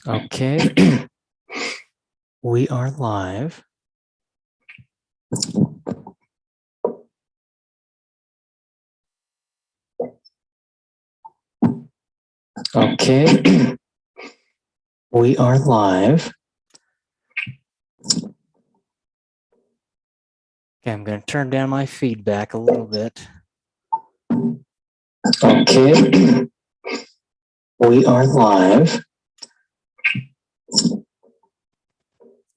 Okay, we are live. Okay, we are live. Okay, I'm going to turn down my feedback a little bit. Okay, we are live.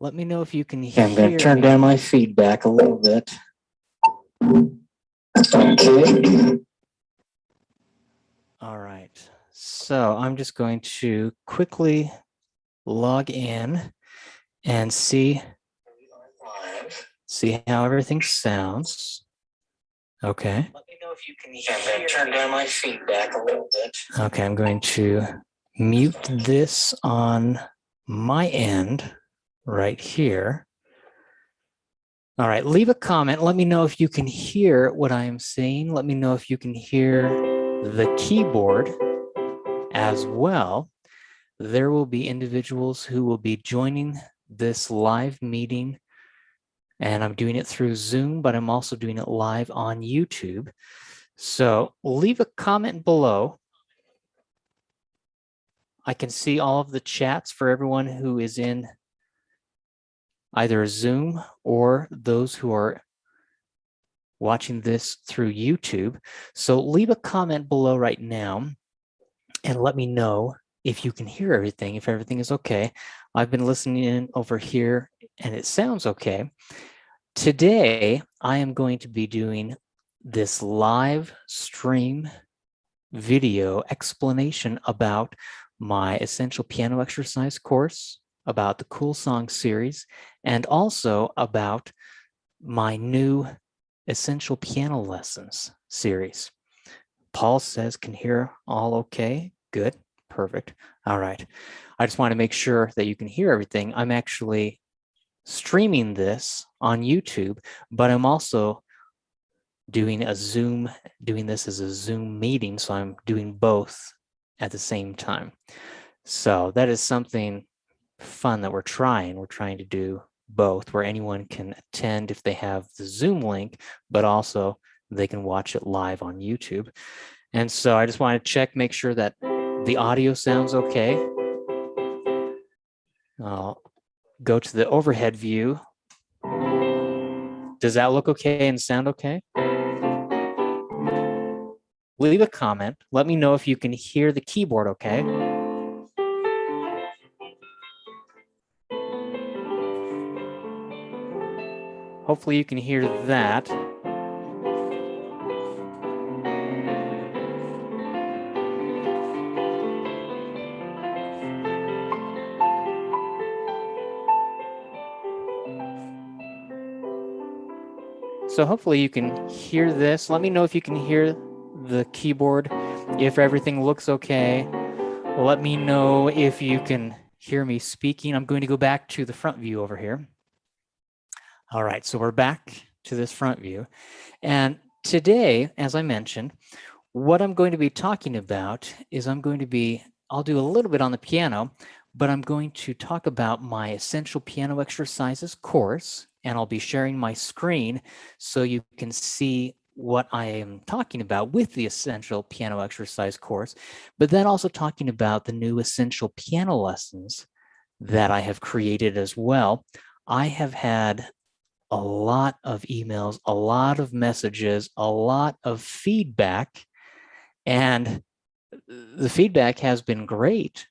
Let me know if you can hear me. I'm going to turn down my feedback a little bit. Okay. All right. So I'm just going to quickly log in and see how everything sounds. Okay. Let me know if you can hear. I'm going to turn down my feedback a little bit. Okay, I'm going to mute this on my end right here. All right, leave a comment. Let me know if you can hear what I am saying. Let me know if you can hear the keyboard as well. There will be individuals who will be joining this live meeting, and I'm doing it through Zoom, but I'm also doing it live on YouTube. So leave a comment below. I can see all of the chats for everyone who is in either Zoom or those who are watching this through YouTube. So leave a comment below right now and let me know if you can hear everything, if everything is okay. I've been listening in over here and it sounds okay. Today, I am going to be doing this live stream video explanation about my Essential Piano Exercise course, about the Cool Song series, and also about my new Essential Piano Lessons series. Paul says, can hear all okay? Good, perfect. All right. I just want to make sure that you can hear everything. I'm actually streaming this on YouTube, but I'm also doing this as a Zoom meeting, so I'm doing both at the same time. So that is something fun that we're trying. We're trying to do both, where anyone can attend if they have the Zoom link, but also they can watch it live on YouTube. And so I just want to check, make sure that the audio sounds okay. I'll go to the overhead view. Does that look okay and sound okay? Leave a comment. Let me know if you can hear the keyboard okay. Hopefully you can hear that. So hopefully you can hear this. Let me know if you can hear the keyboard, if everything looks okay. Let me know if you can hear me speaking. I'm going to go back to the front view over here. All right, so we're back to this front view. And today, as I mentioned, what I'm going to be talking about is I'll do a little bit on the piano, but I'm going to talk about my Essential Piano Exercises course, and I'll be sharing my screen so you can see what I am talking about with the Essential Piano Exercise course, but then also talking about the new Essential Piano Lessons that I have created as well. I have had a lot of emails, a lot of messages, a lot of feedback, and the feedback has been great.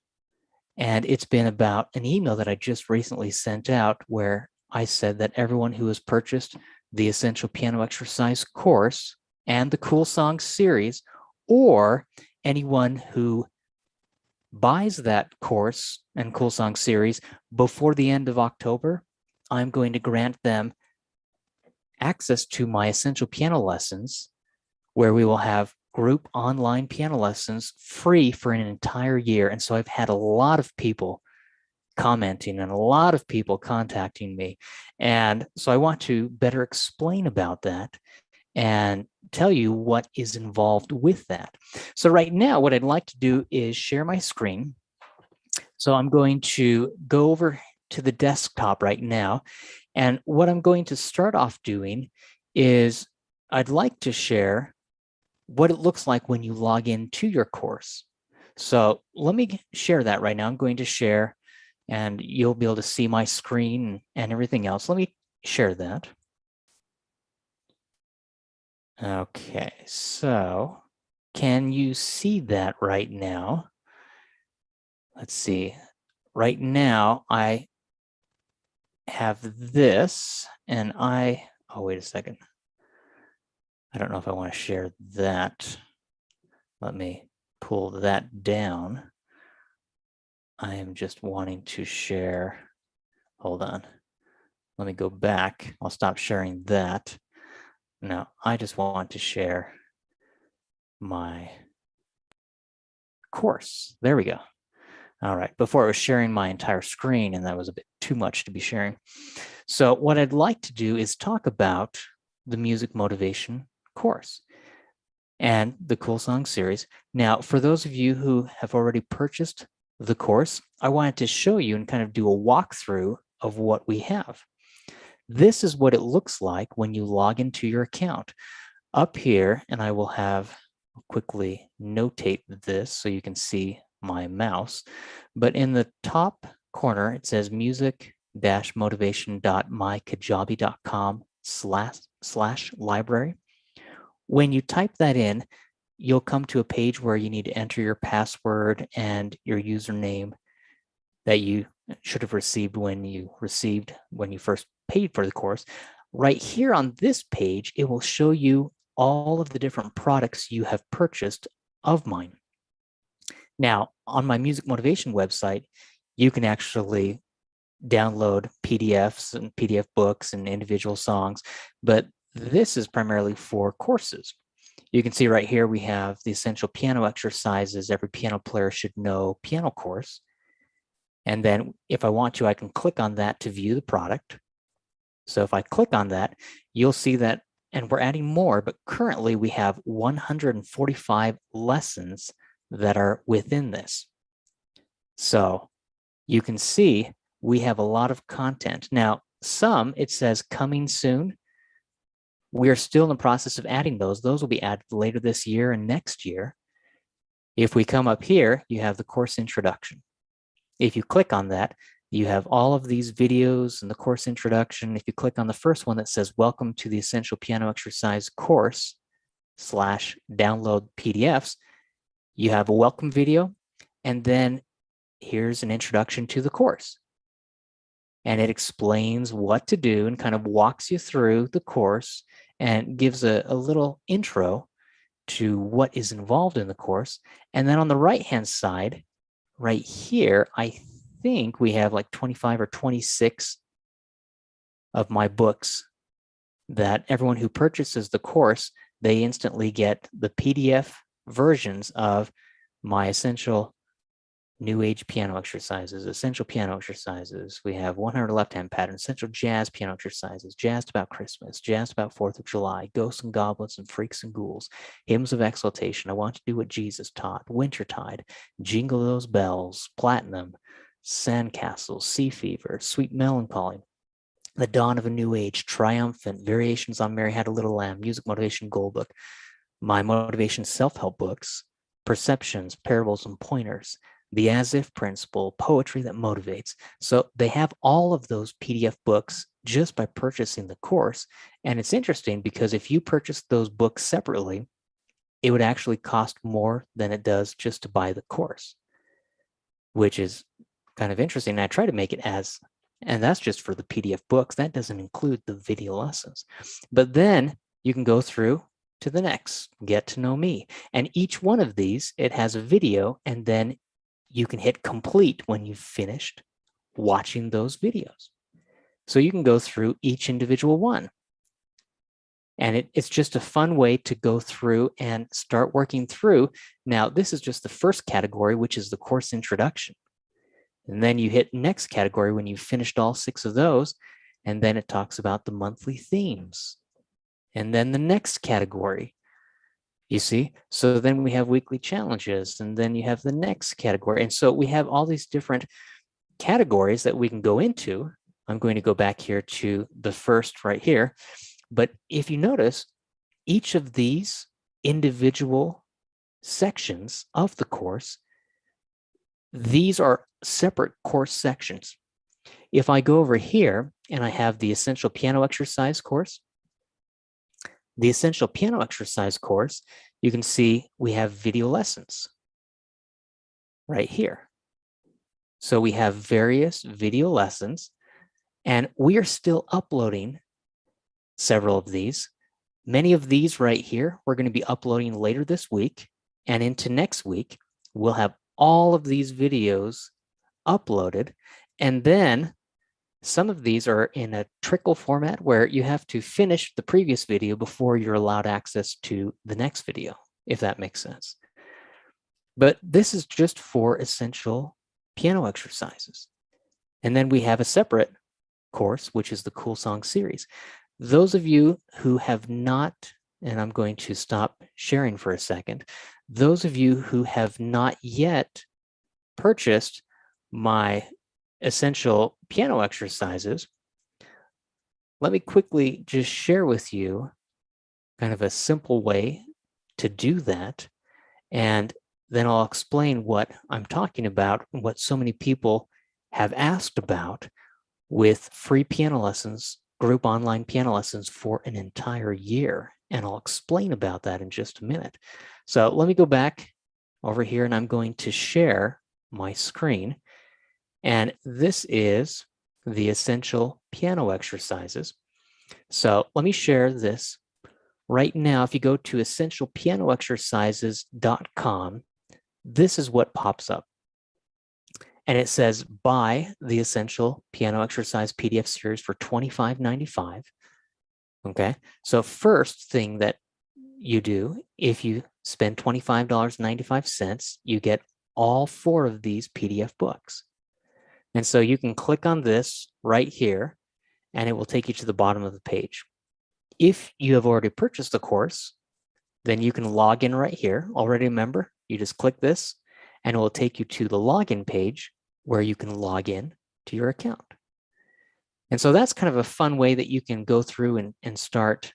And it's been about an email that I just recently sent out where I said that everyone who has purchased the Essential Piano Exercise course and the Cool Song series, or anyone who buys that course and Cool Song series before the end of October, I'm going to grant them access to my Essential Piano Lessons, where we will have group online piano lessons free for an entire year. And so I've had a lot of people commenting and a lot of people contacting me. And so I want to better explain about that and tell you what is involved with that. So right now, what I'd like to do is share my screen. So I'm going to go over to the desktop right now. And what I'm going to start off doing is I'd like to share what it looks like when you log into your course. So let me share that right now. I'm going to share, and you'll be able to see my screen and everything else. Let me share that. Okay, so can you see that right now? Let's see. Right now, I have this, and oh, wait a second. I don't know if I want to share that. Let me pull that down. I am just wanting to share. Hold on. Let me go back. I'll stop sharing that. No, I just want to share my course. There we go. All right. Before I was sharing my entire screen, and that was a bit too much to be sharing. So what I'd like to do is talk about the music motivation course and the Cool Song series. Now, for those of you who have already purchased the course, I wanted to show you and kind of do a walkthrough of what we have. This is what it looks like when you log into your account. Up here, and I will have quickly notate this so you can see my mouse, but in the top corner, it says music-motivation.mykajabi.com/library. When you type that in, you'll come to a page where you need to enter your password and your username that you should have received when you first paid for the course. Right here on this page, it will show you all of the different products you have purchased of mine. Now, on my music motivation website, you can actually download PDFs and PDF books and individual songs, but this is primarily for courses. You can see right here, we have the essential piano exercises every piano player should know piano course. And then if I want to, I can click on that to view the product. So if I click on that, you'll see that, and we're adding more, but currently we have 145 lessons that are within this. So you can see we have a lot of content. Now, some, it says coming soon. We're still in the process of adding those. Those will be added later this year and next year. If we come up here, you have the course introduction. If you click on that, you have all of these videos and the course introduction. If you click on the first one that says, welcome to the Essential Piano Exercise course /download PDFs, you have a welcome video, and then here's an introduction to the course. And it explains what to do and kind of walks you through the course and gives a little intro to what is involved in the course. And then on the right-hand side, right here, I think we have like 25 or 26 of my books that everyone who purchases the course, they instantly get the PDF versions of my essential New Age piano exercises, essential piano exercises. We have 100 left-hand patterns, essential jazz piano exercises, jazzed about Christmas, jazzed about 4th of July, ghosts and goblins and freaks and ghouls, hymns of exaltation, I want to do what Jesus taught, Wintertide, Jingle Those Bells, Platinum, Sandcastles, Sea Fever, Sweet Melancholy, The Dawn of a New Age, Triumphant, Variations on Mary Had a Little Lamb, Music Motivation Gold Book, my motivation self-help books, Perceptions, Parables, and Pointers, the As If Principle, Poetry That Motivates. So they have all of those PDF books just by purchasing the course. And it's interesting because if you purchase those books separately, it would actually cost more than it does just to buy the course, which is kind of interesting. I try to make it and that's just for the PDF books. That doesn't include the video lessons. But then you can go through to the next, Get to Know Me. And each one of these, it has a video, and then you can hit complete when you've finished watching those videos. So you can go through each individual one. And it's just a fun way to go through and start working through. Now, this is just the first category, which is the course introduction. And then you hit next category when you've finished all 6 of those. And then it talks about the monthly themes. And then the next category, You see? So then we have weekly challenges, and then you have the next category. And so we have all these different categories that we can go into. I'm going to go back here to the first right here. But if you notice, each of these individual sections of the course, these are separate course sections. If I go over here and I have the Essential Piano Exercise course, the Essential Piano Exercise course, you can see we have video lessons right here. So we have various video lessons, and we are still uploading several of these. Many of these right here, we're going to be uploading later this week, and into next week, we'll have all of these videos uploaded. And then some of these are in a trickle format where you have to finish the previous video before you're allowed access to the next video, if that makes sense. But this is just for essential piano exercises. And then we have a separate course, which is the Cool Song series. Those of you who have not, and I'm going to stop sharing for a second, those of you who have not yet purchased my essential piano exercises, let me quickly just share with you kind of a simple way to do that. And then I'll explain what I'm talking about and what so many people have asked about with free piano lessons, group online piano lessons for an entire year. And I'll explain about that in just a minute. So let me go back over here, and I'm going to share my screen. And this is the essential piano exercises. So let me share this. Right now, if you go to essentialpianoexercises.com, this is what pops up. And it says, buy the Essential Piano Exercise PDF series for $25.95. Okay, so first thing that you do, if you spend $25.95, you get all 4 of these PDF books. And so you can click on this right here, and it will take you to the bottom of the page. If you have already purchased the course, then you can log in right here. Already a member, you just click this, and it will take you to the login page where you can log in to your account. And so that's kind of a fun way that you can go through and start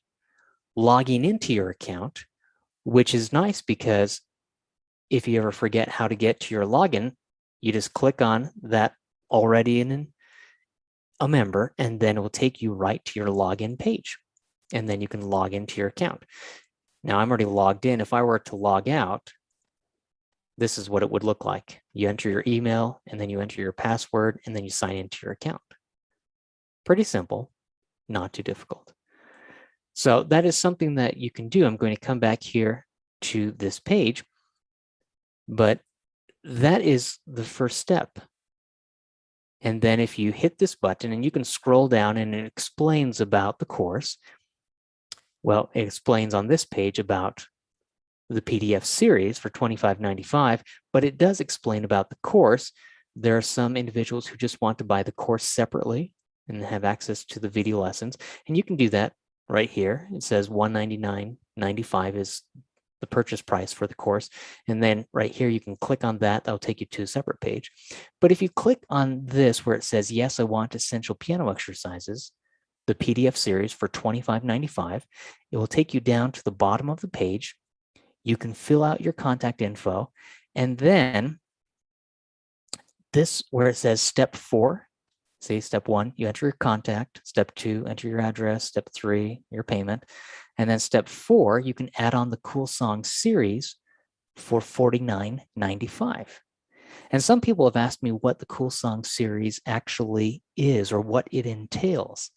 logging into your account, which is nice because if you ever forget how to get to your login, you just click on that already in a member, and then it will take you right to your login page. And then you can log into your account. Now I'm already logged in. If I were to log out, this is what it would look like. You enter your email, and then you enter your password, and then you sign into your account. Pretty simple, not too difficult. So that is something that you can do. I'm going to come back here to this page, but that is the first step. And then if you hit this button, and you can scroll down, and it explains about the course. Well, it explains on this page about the PDF series for $25.95, but it does explain about the course. There are some individuals who just want to buy the course separately and have access to the video lessons, and you can do that right here. It says $199.95 is the purchase price for the course, and then right here you can click on that. That'll take you to a separate page. But if you click on this where it says, yes, I want essential piano exercises, the PDF series for $25.95, it will take you down to the bottom of the page. You can fill out your contact info, and then this where it says step 4, say step 1, you enter your contact, step 2, enter your address, step 3, your payment, and then step 4, you can add on the Cool Song series for $49.95. And some people have asked me what the Cool Song series actually is or what it entails.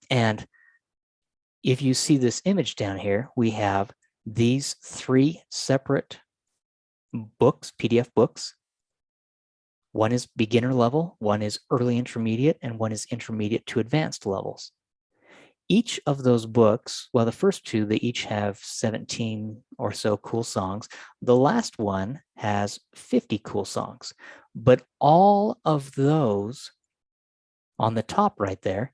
And if you see this image down here, we have these 3 separate books, PDF books. One is beginner level, one is early intermediate, and one is intermediate to advanced levels. Each of those books, well, the first 2, they each have 17 or so cool songs. The last one has 50 cool songs. But all of those on the top right there,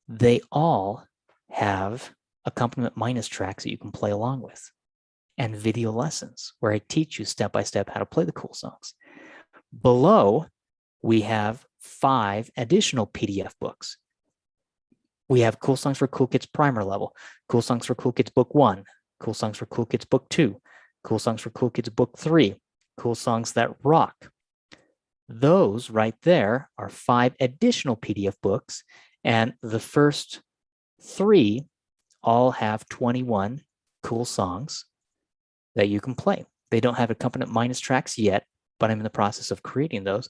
they all have accompaniment minus tracks that you can play along with. and video lessons, where I teach you step-by-step how to play the cool songs. Below, we have 5 additional PDF books. We have Cool Songs for Cool Kids Primer Level, Cool Songs for Cool Kids Book 1, Cool Songs for Cool Kids Book 2, Cool Songs for Cool Kids Book 3, Cool Songs That Rock. Those right there are 5 additional PDF books, and the first 3 all have 21 cool songs that you can play. They don't have accompaniment minus tracks yet, but I'm in the process of creating those.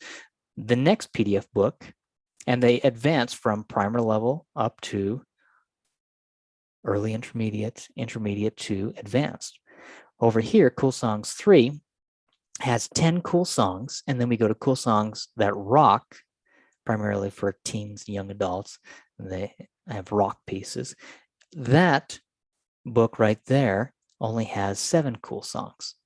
The next PDF book, and they advance from primer level up to early intermediate, intermediate to advanced. Over here, Cool Songs 3 has 10 cool songs, and then we go to Cool Songs That Rock, primarily for teens and young adults. They have rock pieces. That book right there only has 7 cool songs.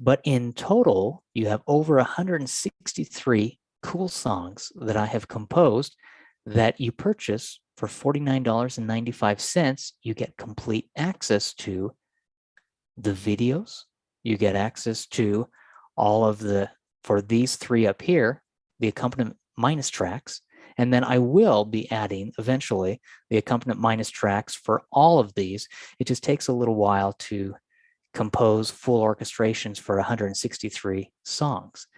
But in total, you have over 163 cool songs that I have composed that you purchase for $49.95. You get complete access to the videos. You get access to all of the, for these 3 up here, the accompaniment minus tracks. And then I will be adding eventually the accompaniment minus tracks for all of these. It just takes a little while to compose full orchestrations for 163 songs.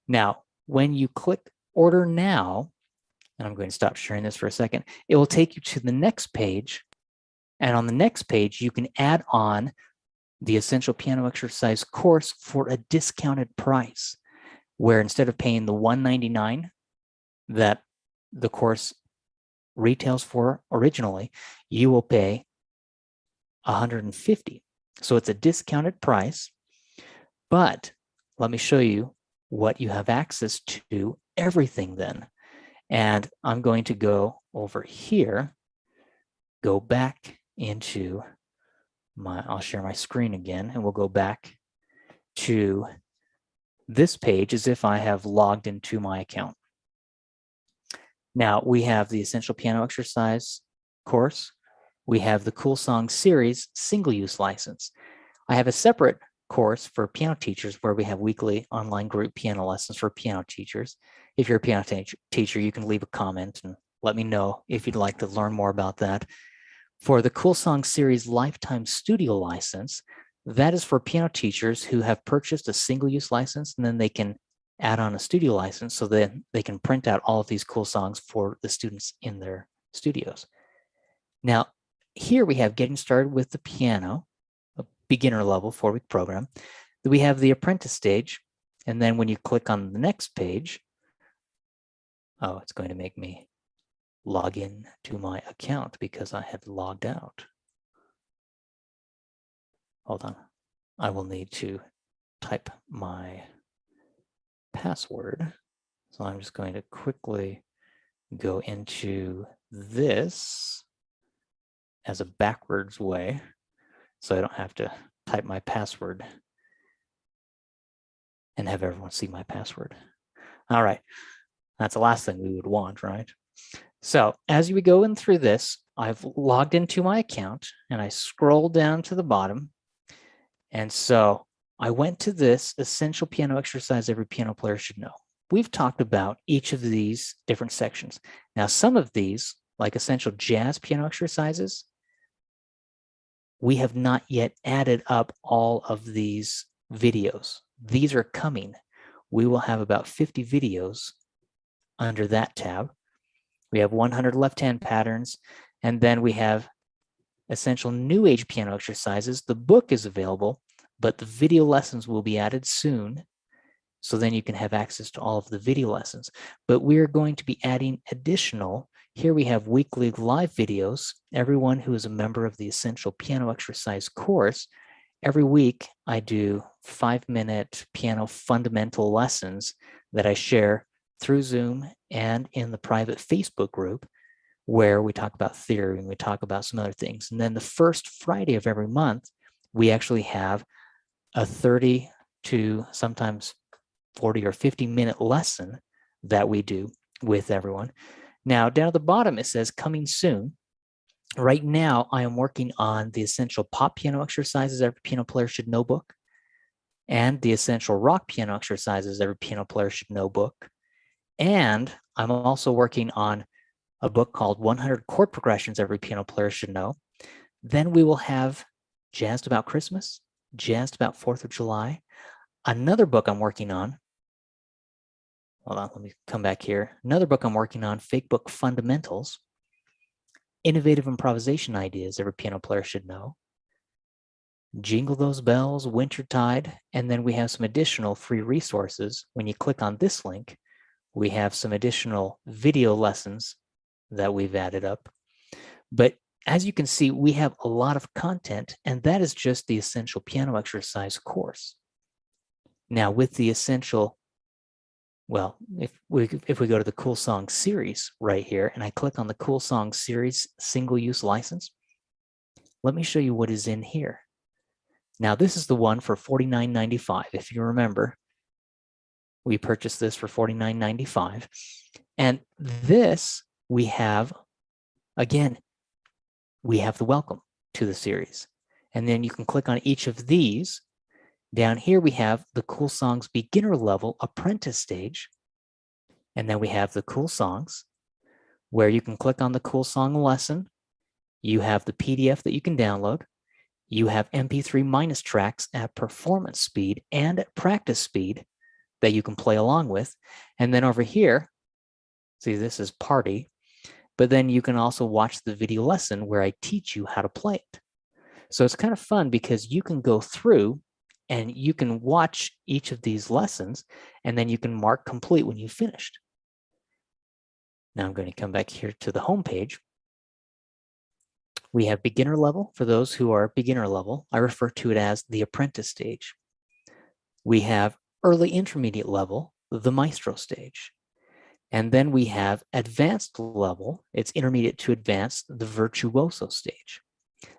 Now, when you click Order Now, and I'm going to stop sharing this for a second, it will take you to the next page. And on the next page, you can add on the Essential Piano Exercise course for a discounted price, where instead of paying the $199 that the course retails for originally, you will pay $150. So it's a discounted price, but let me show you what you have access to, everything then. And I'm going to go over here, go back into I'll share my screen again, and we'll go back to this page as if I have logged into my account. Now we have the Essential Piano Exercise course. We have the Cool Songs series single-use license. I have a separate course for piano teachers where we have weekly online group piano lessons for piano teachers. If you're a piano teacher, you can leave a comment and let me know if you'd like to learn more about that. For the Cool Songs series lifetime studio license, that is for piano teachers who have purchased a single-use license, and then they can add on a studio license so that they can print out all of these cool songs for the students in their studios. Now, here we have Getting Started with the Piano, a beginner level 4-week program. We have the apprentice stage, and then when you click on the next page, oh, it's going to make me log in to my account because I had logged out. Hold on. I will need to type my password. So I'm just going to quickly go into this as a backwards way so I don't have to type my password and have everyone see my password. All right. That's the last thing we would want, right? So as we go in through this, I've logged into my account and I scroll down to the bottom. And so I went to this Essential Piano Exercise Every Piano Player Should Know. We've talked about each of these different sections. Now, some of these, like Essential Jazz Piano Exercises, we have not yet added up all of these videos. These are coming. We will have about 50 videos under that tab. We have 100 left-hand patterns, and then we have Essential New Age Piano Exercises. The book is available, but the video lessons will be added soon, so then you can have access to all of the video lessons. But we're going to be adding additional. Here we have weekly live videos. Everyone who is a member of the Essential Piano Exercise course, every week I do 5-minute piano fundamental lessons that I share through Zoom and in the private Facebook group where we talk about theory and we talk about some other things. And then the first Friday of every month, we actually have a 30 to sometimes 40 or 50-minute lesson that we do with everyone. Now, down at the bottom, it says coming soon. Right now, I am working on the essential pop piano exercises every piano player should know book, and the essential rock piano exercises every piano player should know book. And I'm also working on a book called 100 Chord Progressions Every Piano Player Should Know. Then we will have Jazzed About Christmas, Jazzed About 4th of July. Another book I'm working on. Hold on, let me come back here. Another book I'm working on, Fake Book Fundamentals. Innovative improvisation ideas every piano player should know. Jingle Those Bells, Wintertide, and then we have some additional free resources. When you click on this link, we have some additional video lessons that we've added up. But as you can see, we have a lot of content, and that is just the Essential Piano Exercise course. Now, with the Essential, well, if we go to the Cool Song series right here, and I click on the Cool Song series single-use license, let me show you what is in here. Now, this is the one for $49.95. If you remember, we purchased this for $49.95. And this, we have, again, we have the welcome to the series. And then you can click on each of these. Down here, we have the Cool Songs beginner level apprentice stage. And then we have the Cool Songs, where you can click on the Cool Song lesson. You have the PDF that you can download. You have MP3 minus tracks at performance speed and at practice speed that you can play along with. And then over here, see, this is party, but then you can also watch the video lesson where I teach you how to play it. So it's kind of fun because you can go through and you can watch each of these lessons, and then you can mark complete when you've finished. Now I'm going to come back here to the home page. We have beginner level for those who are beginner level. I refer to it as the apprentice stage. We have early intermediate level, the maestro stage. And then we have advanced level, it's intermediate to advanced, the virtuoso stage.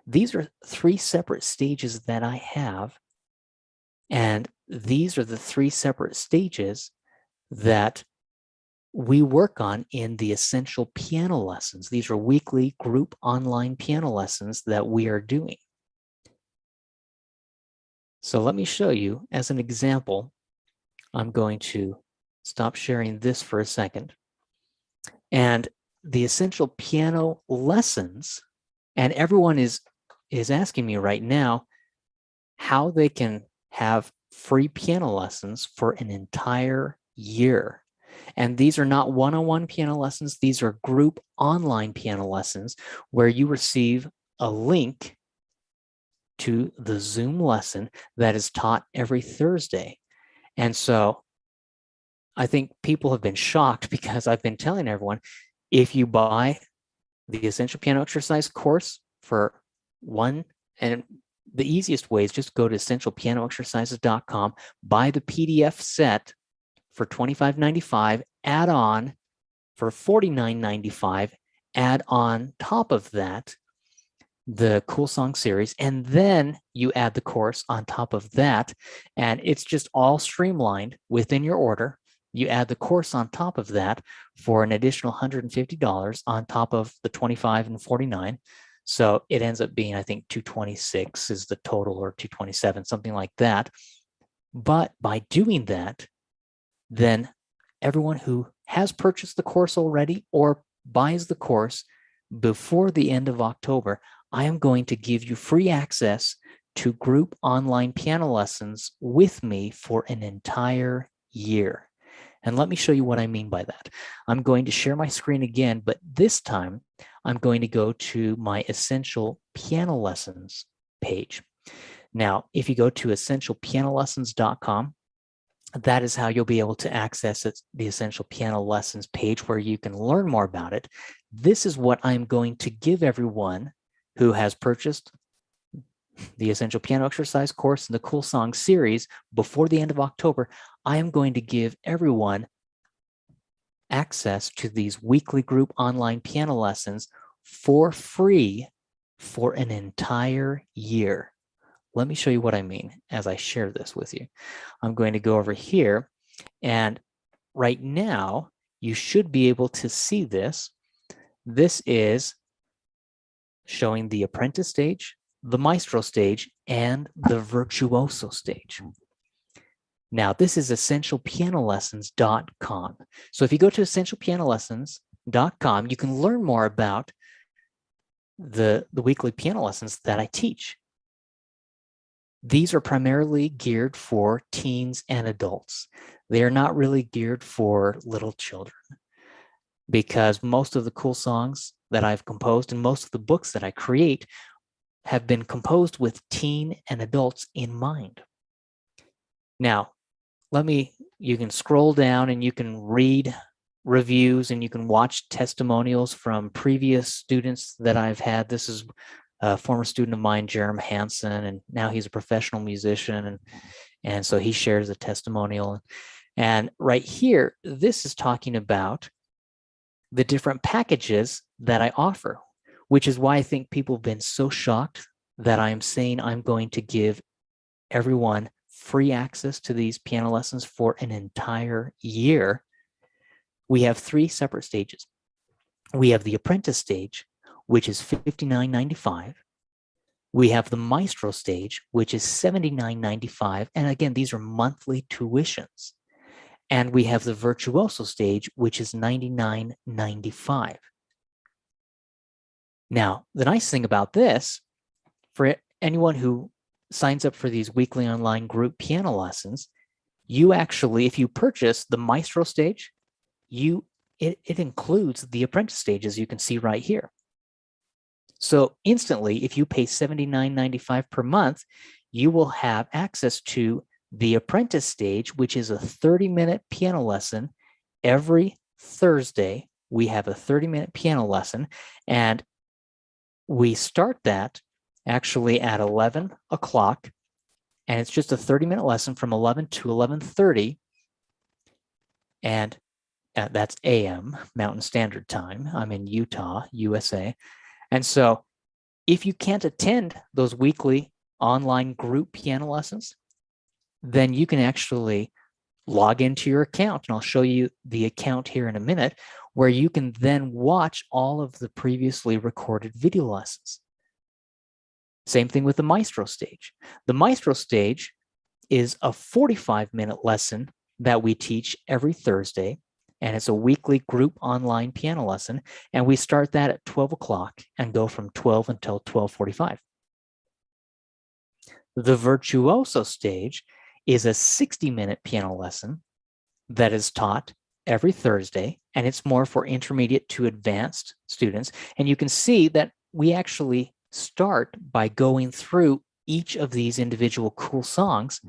These are three separate stages that I have. And these are the three separate stages that we work on in the essential piano lessons. These are weekly group online piano lessons that we are doing. So let me show you as an example. I'm going to stop sharing this for a second. And the essential piano lessons, and everyone is asking me right now how they can have free piano lessons for an entire year. And these are not one-on-one piano lessons. These are group online piano lessons where you receive a link to the Zoom lesson that is taught every Thursday. And so I think people have been shocked because I've been telling everyone, if you buy the Essential Piano Exercise course for one, and the easiest way is just go to essentialpianoexercises.com, buy the PDF set for $25.95, add on for $49.95, add on top of that the Cool Song series, and then you add the course on top of that, and it's just all streamlined within your order. You add the course on top of that for an additional $150 on top of the $25 and $49. So it ends up being, I think, $226 is the total, or $227, something like that. But by doing that, then everyone who has purchased the course already or buys the course before the end of October, I am going to give you free access to group online piano lessons with me for an entire year. And let me show you what I mean by that. I'm going to share my screen again, but this time I'm going to go to my Essential Piano Lessons page. Now, if you go to essentialpianolessons.com, that is how you'll be able to access the Essential Piano Lessons page where you can learn more about it. This is what I'm going to give everyone who has purchased the Essential Piano Exercise course and the Cool Song series before the end of October. I am going to give everyone access to these weekly group online piano lessons for free for an entire year. Let me show you what I mean as I share this with you. I'm going to go over here, and right now you should be able to see this. This is showing the apprentice stage, the maestro stage, and the virtuoso stage. Now, this is essentialpianolessons.com. So if you go to essentialpianolessons.com, you can learn more about the weekly piano lessons that I teach. These are primarily geared for teens and adults. They are not really geared for little children, because most of the cool songs that I've composed and most of the books that I create have been composed with teen and adults in mind. Now, you can scroll down and you can read reviews and you can watch testimonials from previous students that I've had. This is a former student of mine, Jerald Hansen, and now he's a professional musician. And so he shares a testimonial. And right here, this is talking about the different packages that I offer, which is why I think people have been so shocked that I'm saying I'm going to give everyone free access to these piano lessons for an entire year. We have 3 separate stages. We have the apprentice stage, which is $59.95. We have the maestro stage, which is $79.95. And again, these are monthly tuitions. And we have the virtuoso stage, which is $99.95. Now, the nice thing about this, for anyone who signs up for these weekly online group piano lessons, you actually, if you purchase the maestro stage, it includes the apprentice stage, as you can see right here. So instantly, if you pay $79.95 per month, you will have access to the apprentice stage, which is a 30-minute piano lesson. Every Thursday, we have a 30-minute piano lesson, and we start that actually at 11 o'clock, and it's just a 30-minute lesson from 11 to 11:30, and that's AM, Mountain Standard Time. I'm in Utah, USA. And so if you can't attend those weekly online group piano lessons, then you can actually log into your account, and I'll show you the account here in a minute, where you can then watch all of the previously recorded video lessons. Same thing with the maestro stage. The maestro stage is a 45-minute lesson that we teach every Thursday, and it's a weekly group online piano lesson, and we start that at 12 o'clock and go from 12 until 12:45. The virtuoso stage is a 60-minute piano lesson that is taught every Thursday, and it's more for intermediate to advanced students. And you can see that we actually start by going through each of these individual cool songs,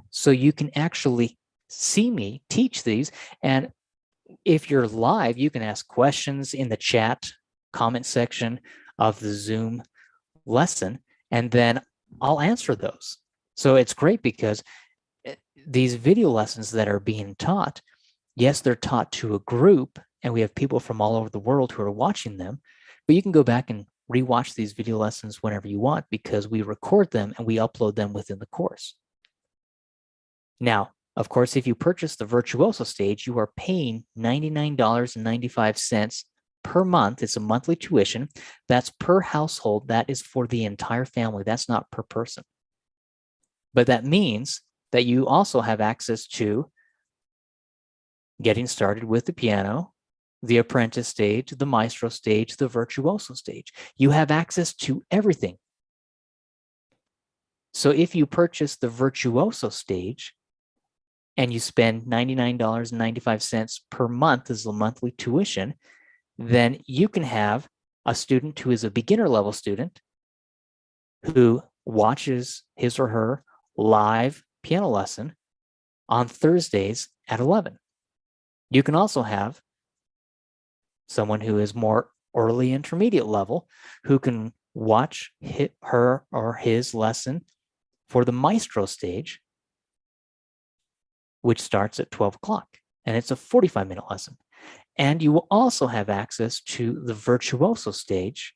so you can actually see me teach these. And if you're live, you can ask questions in the chat comment section of the Zoom lesson, and then I'll answer those. So it's great because these video lessons that are being taught, yes, they're taught to a group, and we have people from all over the world who are watching them, but you can go back and rewatch these video lessons whenever you want, because we record them and we upload them within the course. Now, of course, if you purchase the virtuoso stage, you are paying $99.95 per month. It's a monthly tuition. That's per household. That is for the entire family. That's not per person. But that means that you also have access to getting started with the piano, the apprentice stage, the maestro stage, the virtuoso stage. You have access to everything. So if you purchase the virtuoso stage and you spend $99.95 per month as the monthly tuition, then you can have a student who is a beginner level student who watches his or her live piano lesson on Thursdays at 11. You can also have someone who is more early intermediate level who can watch her or his lesson for the maestro stage, which starts at 12 o'clock, and it's a 45-minute lesson. And you will also have access to the virtuoso stage,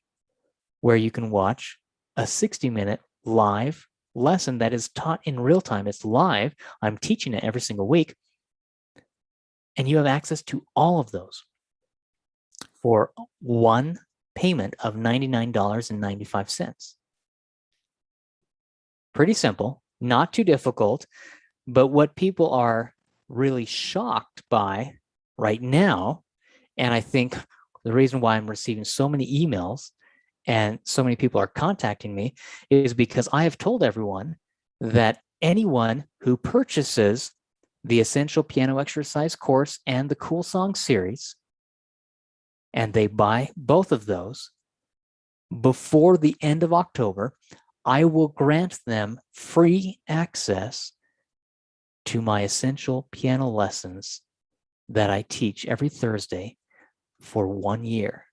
where you can watch a 60-minute live lesson that is taught in real time. It's live. I'm teaching it every single week. And you have access to all of those for one payment of $99.95. Pretty simple, not too difficult, but what people are really shocked by right now, and I think the reason why I'm receiving so many emails and so many people are contacting me is because I have told everyone that anyone who purchases the Essential Piano Exercise course and the Cool Song series, and they buy both of those before the end of October, I will grant them free access to my essential piano lessons that I teach every Thursday for 1 year.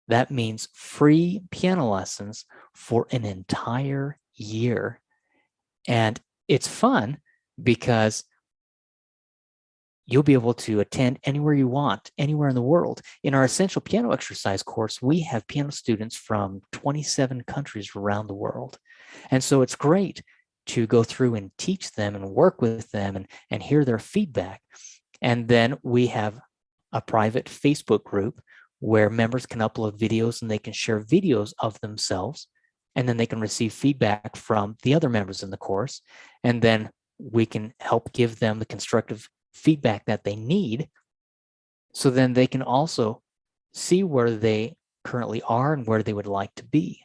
That means free piano lessons for an entire year. And it's fun because you'll be able to attend anywhere you want, anywhere in the world. In our Essential Piano Exercise course, we have piano students from 27 countries around the world. And so it's great to go through and teach them and work with them and hear their feedback. And then we have a private Facebook group where members can upload videos and they can share videos of themselves. And then they can receive feedback from the other members in the course. And then we can help give them the constructive feedback that they need, so then they can also see where they currently are and where they would like to be.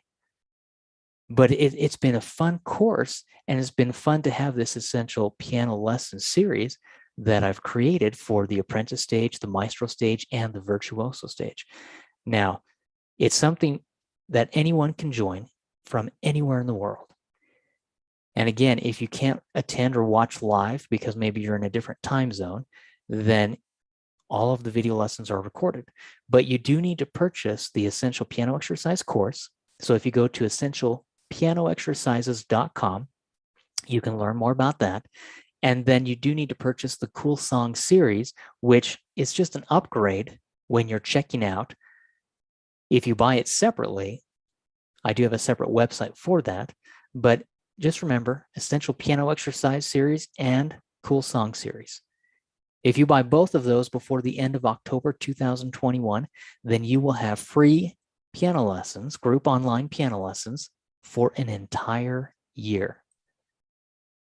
But it's been a fun course, and it's been fun to have this essential piano lesson series that I've created for the apprentice stage, the maestro stage, and the virtuoso stage. Now, it's something that anyone can join from anywhere in the world. And again, if you can't attend or watch live because maybe you're in a different time zone, then all of the video lessons are recorded. But you do need to purchase the Essential Piano Exercise course. So if you go to essentialpianoexercises.com, you can learn more about that. And then you do need to purchase the Cool Song series, which is just an upgrade when you're checking out. If you buy it separately, I do have a separate website for that, but just remember Essential Piano Exercise series and Cool Song series. If you buy both of those before the end of October 2021, then you will have free piano lessons, group online piano lessons for an entire year.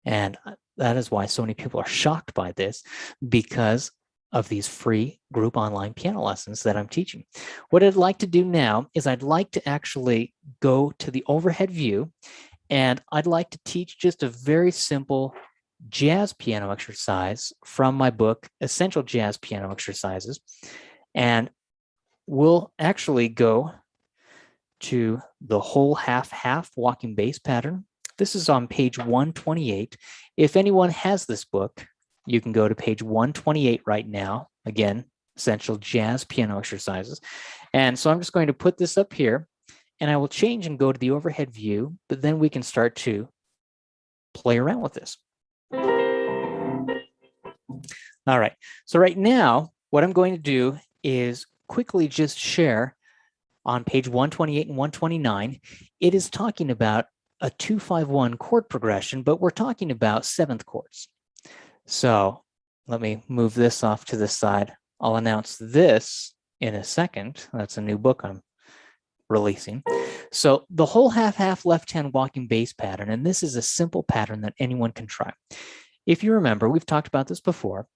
And that is why so many people are shocked by this, because of these free group online piano lessons that I'm teaching. What I'd like to do now is I'd like to actually go to the overhead view, and I'd like to teach just a very simple jazz piano exercise from my book, Essential Jazz Piano Exercises. And we'll actually go to the whole half walking bass pattern. This is on page 128. If anyone has this book, you can go to page 128 right now. Again, Essential Jazz Piano Exercises. And so I'm just going to put this up here, and I will change and go to the overhead view, but then we can start to play around with this. All right, so right now, what I'm going to do is quickly just share on page 128 and 129. It is talking about a 2-5-1 chord progression, but we're talking about seventh chords. So let me move this off to the side. I'll announce this in a second. That's a new book I'm releasing. So the whole half left-hand walking bass pattern, and this is a simple pattern that anyone can try. If you remember, we've talked about this before.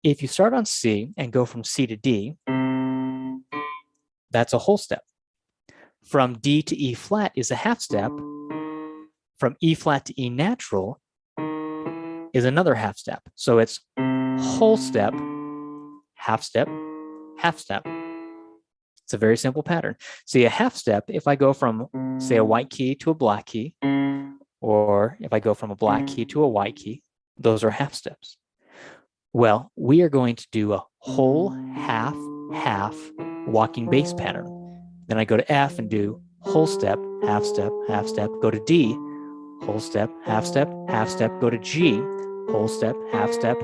If you start on C and go from C to D, that's a whole step. From D to E flat is a half step. From E flat to E natural is another half step. So it's whole step, half step, half step. It's a very simple pattern. See, a half step, if I go from, say, a white key to a black key, or if I go from a black key to a white key, those are half steps. Well, we are going to do a whole half walking bass pattern. Then I go to F and do whole step, half step, go to D, whole step, half step, go to G, whole step, half step.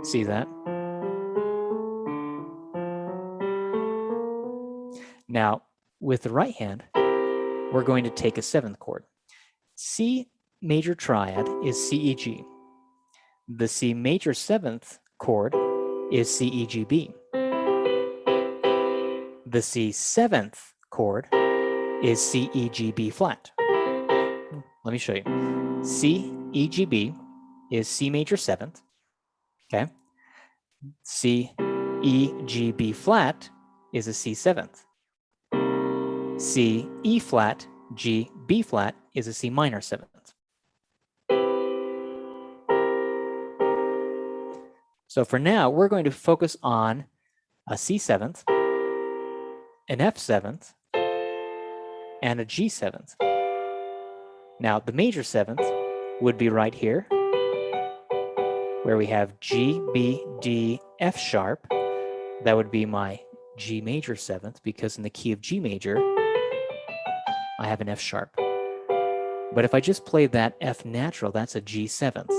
See that? Now, with the right hand, we're going to take a seventh chord. C major triad is C, E, G. The C major seventh chord is C, E, G, B. The C7th chord is C, E, G, B flat. Let me show you. C, E, G, B is C major 7th. Okay. C, E, G, B flat is a C7th. C, E flat, G, B flat is a C minor 7th. So for now, we're going to focus on a C7th, an F7th, and a G7th. Now, the major 7th would be right here, where we have G, B, D, F sharp. That would be my G major 7th, because in the key of G major, I have an F sharp. But if I just play that F natural, that's a G7th.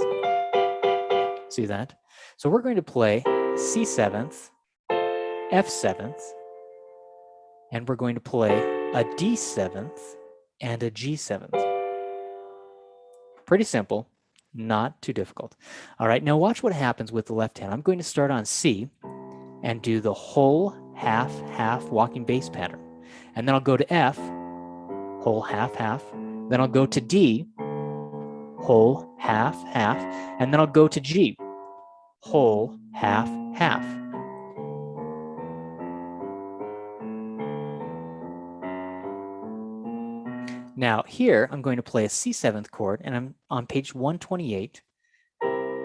See that? So we're going to play C7th, F7th, and we're going to play a D7th and a G7th. Pretty simple, not too difficult. All right, now watch what happens with the left hand. I'm going to start on C and do the whole half walking bass pattern. And then I'll go to F, whole half. Then I'll go to D, whole half. And then I'll go to G, whole half. Now here, I'm going to play a C7th chord, and I'm on page 128.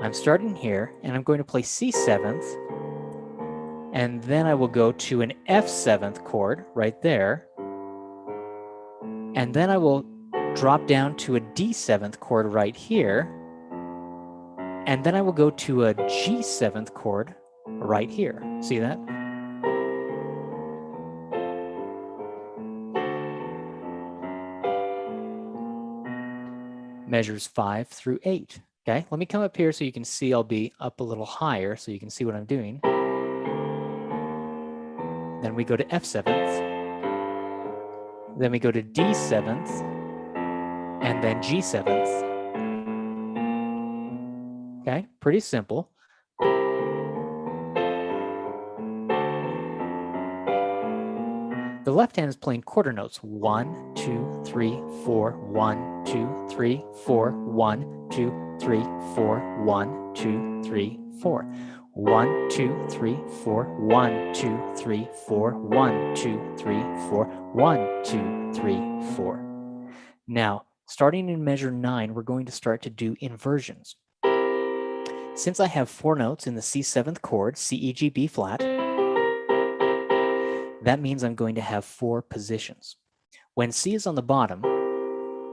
I'm starting here, and I'm going to play C7th, and then I will go to an F7th chord right there, and then I will drop down to a D7th chord right here, and then I will go to a G7th chord right here. See that? Measures 5 through 8. Okay, let me come up here so you can see. I'll be up a little higher so you can see what I'm doing. Then we go to F7th. Then we go to D7th. And then G7th. Okay, pretty simple. The left hand is playing quarter notes. 1, 2, 3, 4, 1, 2, 3, 4, 1, 2, 3, 4, 1, 2, 3, 4. 1, 2, 3, 4, 1, 2, 3, 4, 1, 2, 3, 4, 1, 2, 3, 4. Now, starting in measure 9, we're going to start to do inversions. Since I have 4 notes in the C7th chord, C, E, G, B flat, that means I'm going to have 4 positions. When C is on the bottom,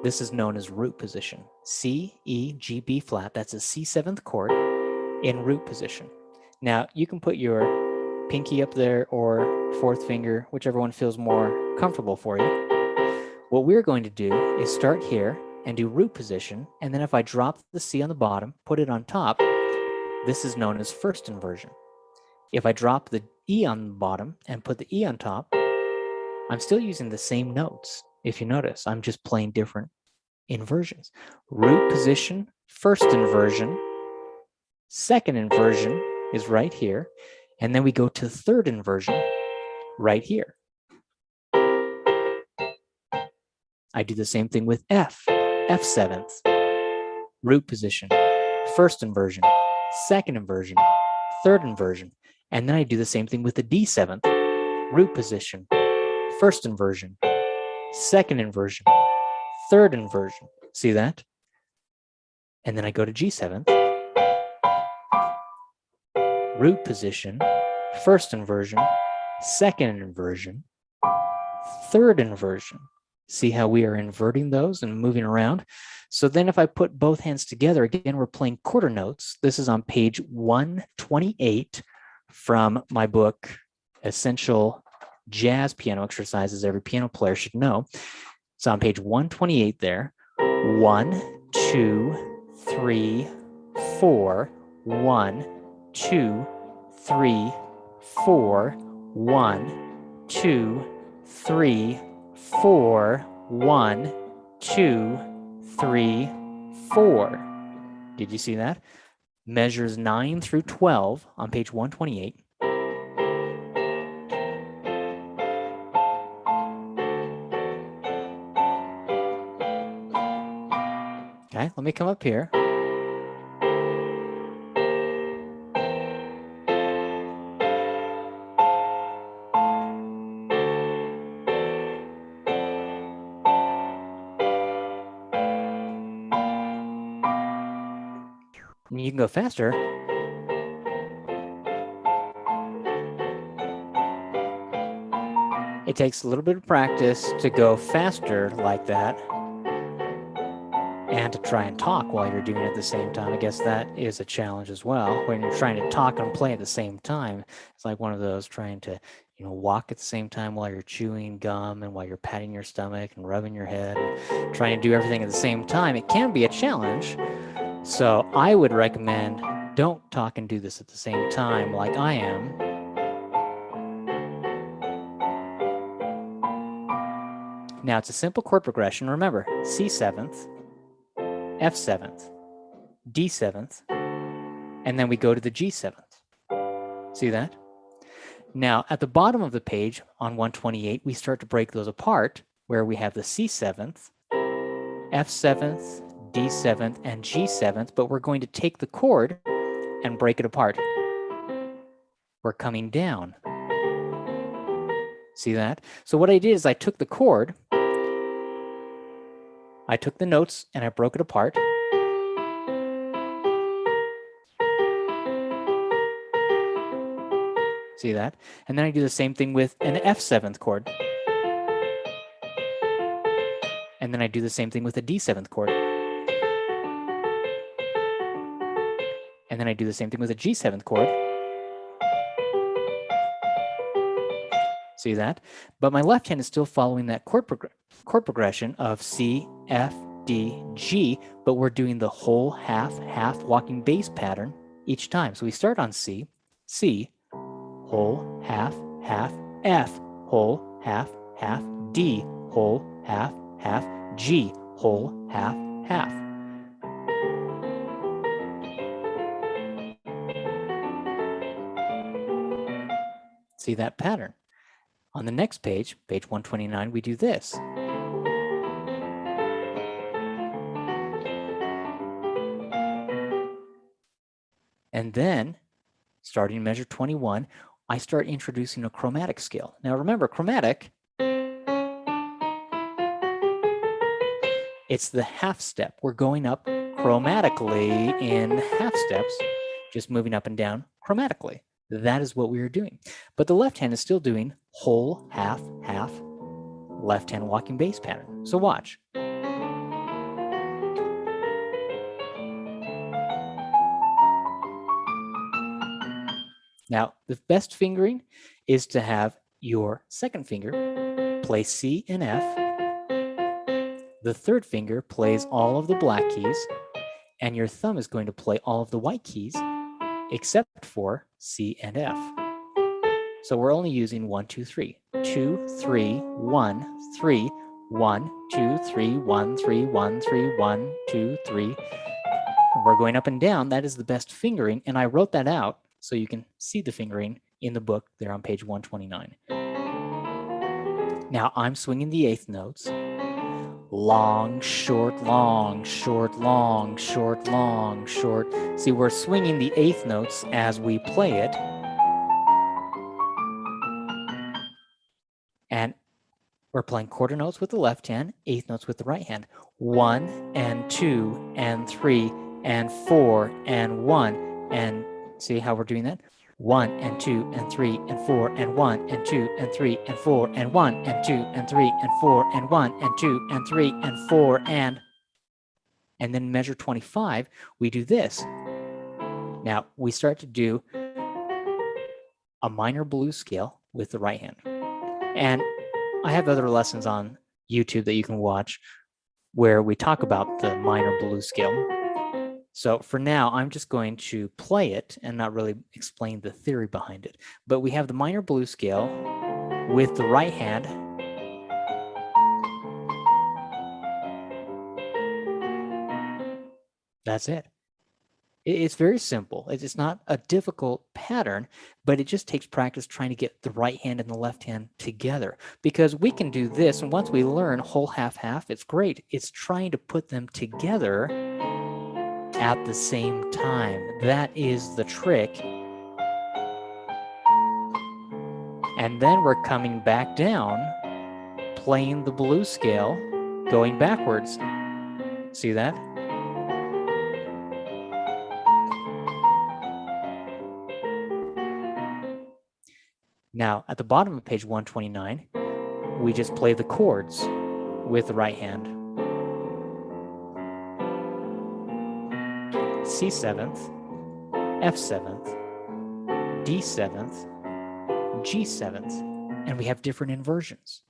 this is known as root position. C, E, G, B flat, that's a C7th chord in root position. Now, you can put your pinky up there or 4th finger, whichever one feels more comfortable for you. What we're going to do is start here and do root position, and then if I drop the C on the bottom, put it on top, this is known as first inversion. If I drop the E on the bottom and put the E on top, I'm still using the same notes. If you notice, I'm just playing different inversions. Root position, first inversion, second inversion is right here, and then we go to third inversion right here. I do the same thing with F, F7th, root position, first inversion, second inversion, third inversion, and then I do the same thing with the D7th, root position, first inversion, second inversion, third inversion. See that? And then I go to G7th, root position, first inversion, second inversion, third inversion. See how we are inverting those and moving around? So then if I put both hands together, again, we're playing quarter notes. This is on page 128 from my book, Essential Jazz Piano Exercises Every Piano Player Should Know. It's on page 128 there. 1, 2, 3, 4, 1, 2, 3, 4, 1, 2, 3, 4, 1, 2, 3, 4. Did you see that? Measures 9 through 12 on page 128. Okay, let me come up here. And you can go faster. It takes a little bit of practice to go faster like that and to try and talk while you're doing it at the same time. I guess that is a challenge as well. When you're trying to talk and play at the same time, it's like one of those trying to, walk at the same time while you're chewing gum and while you're patting your stomach and rubbing your head and trying to do everything at the same time. It can be a challenge. So I would recommend don't talk and do this at the same time like I am. Now it's a simple chord progression. Remember, C seventh, F seventh, D seventh, and then we go to the G seventh. See that? Now at the bottom of the page on 128, we start to break those apart where we have the C seventh, F seventh, D seventh, and G seventh, but we're going to take the chord and break it apart. We're coming down. See that? So what I did is I took the chord, I took the notes, and I broke it apart. See that? And then I do the same thing with an F seventh chord. And then I do the same thing with a D seventh chord. And then I do the same thing with a G seventh chord. See that? But my left hand is still following that chord progression of C, F, D, G, but we're doing the whole half walking bass pattern each time. So we start on C, C, whole, half, F, whole, half, D, whole, half, G, whole, half. See that pattern? On the next page, page 129, we do this. And then, starting in measure 21, I start introducing a chromatic scale. Now remember, chromatic, it's the half step. We're going up chromatically in half steps, just moving up and down chromatically. That is what we are doing. But the left hand is still doing whole, half, left hand walking bass pattern. So watch. Now, the best fingering is to have your second finger play C and F. The third finger plays all of the black keys, and your thumb is going to play all of the white keys, except for C and F. So we're only using 1, 2, 3. 2, 3, 1, 3, 1, 2, 3, 1, 3, 1, 3, 1, 2, 3. And we're going up and down. That is the best fingering, and I wrote that out so you can see the fingering in the book there on page 129. Now I'm swinging the eighth notes. Long, short, long, short, long, short, long, short. See, we're swinging the eighth notes as we play it. And we're playing quarter notes with the left hand, eighth notes with the right hand. 1 and 2 and 3 and 4 and 1. And see how we're doing that? 1 and 2 and 3 and 4 and 1 and 2 and 3 and 4 and 1 and 2 and 3 and 4 and 1 and 2 and 3 and 4 and then measure 25, we do this. Now we start to do a minor blues scale with the right hand. And I have other lessons on YouTube that you can watch where we talk about the minor blues scale. So for now, I'm just going to play it and not really explain the theory behind it. But we have the minor blues scale with the right hand. That's it. It's very simple. It's not a difficult pattern, but it just takes practice trying to get the right hand and the left hand together, because we can do this. And once we learn whole, half, half, it's great. It's trying to put them together at the same time. That is the trick. And then we're coming back down, playing the blues scale, going backwards. See that? Now, at the bottom of page 129, we just play the chords with the right hand. C seventh, F seventh, D seventh, G seventh, and we have different inversions.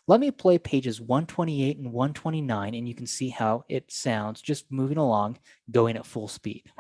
Let me play pages 128 and 129, and you can see how it sounds just moving along, going at full speed.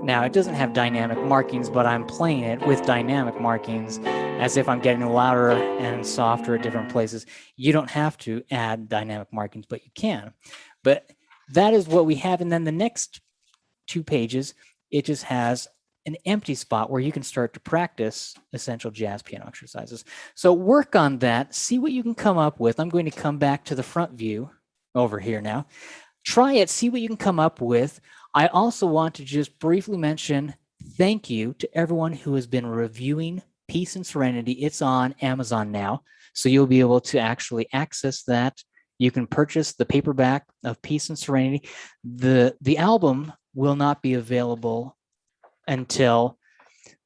Now, it doesn't have dynamic markings, but I'm playing it with dynamic markings as if I'm getting louder and softer at different places. You don't have to add dynamic markings, but you can. But that is what we have. And then the next 2 pages, it just has an empty spot where you can start to practice essential jazz piano exercises. So work on that, see what you can come up with. I'm going to come back to the front view over here now. Try it, see what you can come up with. I also want to just briefly mention thank you to everyone who has been reviewing Peace and Serenity. It's on Amazon now, so you'll be able to actually access that. You can purchase the paperback of Peace and Serenity. The album will not be available until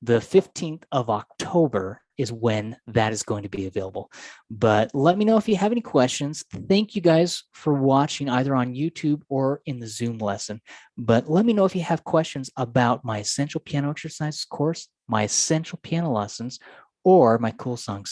the 15th of October is when that is going to be available. But let me know if you have any questions. Thank you guys for watching either on YouTube or in the Zoom lesson. But let me know if you have questions about my Essential Piano Exercises course, my Essential Piano Lessons, or my Cool Song series.